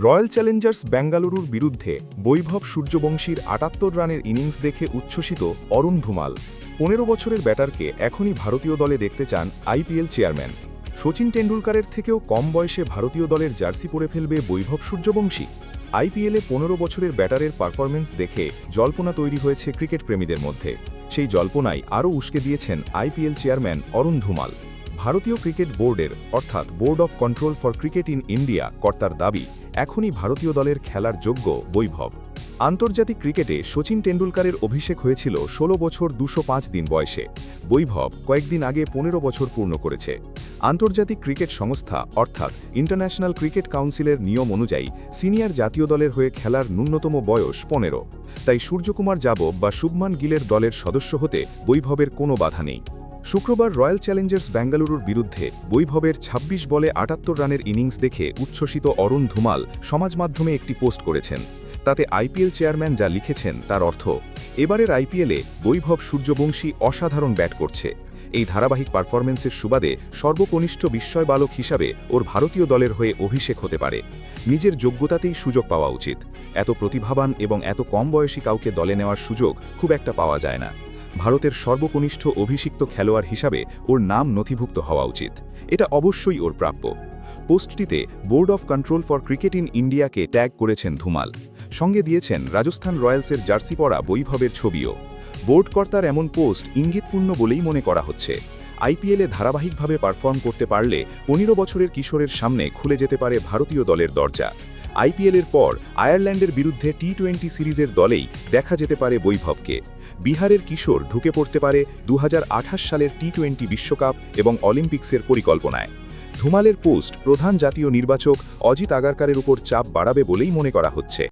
Royal Challengers বেঙ্গালুরুর বিরুদ্ধে বৈভব সূর্যবংশীর ৭৮ রানের ইনিংস দেখে উচ্ছ্বসিত অরুণ ধুমাল। ১৫ বছরের ব্যাটারকে এখনই ভারতীয় দলে দেখতে চান আইপিএল চেয়ারম্যান। শচীন টেন্ডুলকারের থেকেও কম বয়সে ভারতীয় দলের জার্সি পরে ফেলবে বৈভব সূর্যবংশী। আইপিএলে ১৫ বছরের ব্যাটারের পারফরম্যান্স দেখে জল্পনা তৈরি হয়েছে ক্রিকেট প্রেমীদের মধ্যে। সেই জল্পনায় আরও উস্কে দিয়েছেন আইপিএল চেয়ারম্যান অরুণ ধুমাল। ভারতীয় ক্রিকেট বোর্ডের অর্থাৎ board of control for cricket in India কর্তার দাবি, এখনই ভারতীয় দলের খেলার যোগ্য বৈভব। আন্তর্জাতিক ক্রিকেটে শচীন টেন্ডুলকারের অভিষেক হয়েছিল ১৬ বছর ২০৫ দিন বয়সে। বৈভব কয়েকদিন আগে ১৫ বছর পূর্ণ করেছে। আন্তর্জাতিক ক্রিকেট সংস্থা অর্থাৎ ইন্টারন্যাশনাল ক্রিকেট কাউন্সিলের নিয়ম অনুযায়ী সিনিয়র জাতীয় দলের হয়ে খেলার ন্যূনতম বয়স ১৫। তাই সূর্যকুমার যাদব বা শুভমান গিলের দলের সদস্য হতে বৈভবের কোনো বাধা নেই। শুক্রবার রয়্যাল চ্যালেঞ্জার্স বেঙ্গালুরুর বিরুদ্ধে বৈভবের ২৬ বলে ৭৮ রানের ইনিংস দেখে উচ্ছ্বসিত অরুণ ধুমাল সমাজমাধ্যমে একটি পোস্ট করেছেন। তাতে আইপিএল চেয়ারম্যান যা লিখেছেন তার অর্থ, এবারের আইপিএলে বৈভব সূর্যবংশী অসাধারণ ব্যাট করছে। এই ধারাবাহিক পারফরম্যান্সের সুবাদে সর্বকনিষ্ঠ বিস্ময় বালক হিসাবে ওর ভারতীয় দলের হয়ে অভিষেক হতে পারে। নিজের যোগ্যতাতেই সুযোগ পাওয়া উচিত। এত প্রতিভাবান এবং এত কম বয়সী কাউকে দলে নেওয়ার সুযোগ খুব একটা পাওয়া যায় না। ভারতের সর্বকনিষ্ঠ অভিষিক্ত খেলোয়াড় হিসাবে ওর নাম নথিভুক্ত হওয়া উচিত। এটা অবশ্যই ওর প্রাপ্য। পোস্টটিতে board of control for cricket in ইন্ডিয়াকে ট্যাগ করেছেন ধুমাল। সঙ্গে দিয়েছেন রাজস্থান রয়্যালসের জার্সি পরা বৈভবের ছবিও। বোর্ড কর্তার এমন পোস্ট ইঙ্গিতপূর্ণ বলেই মনে করা হচ্ছে। আইপিএলে ধারাবাহিকভাবে পারফর্ম করতে পারলে ১৫ বছরের কিশোরের সামনে খুলে যেতে পারে ভারতীয় দলের দরজা। আইপিএলের পর আয়ারল্যান্ডের বিরুদ্ধে টি-20 সিরিজের দলেই দেখা যেতে পারে বৈভবকে। বিহারের কিশোর ঢুকে পড়তে পারে ২০২৮ সালের টি-20 বিশ্বকাপ এবং অলিম্পিক্সের পরিকল্পনায়। ধুমালের পোস্ট প্রধান জাতীয় নির্বাচক অজিত আগারকারের উপর চাপ বাড়াবে বলেই মনে করা হচ্ছে।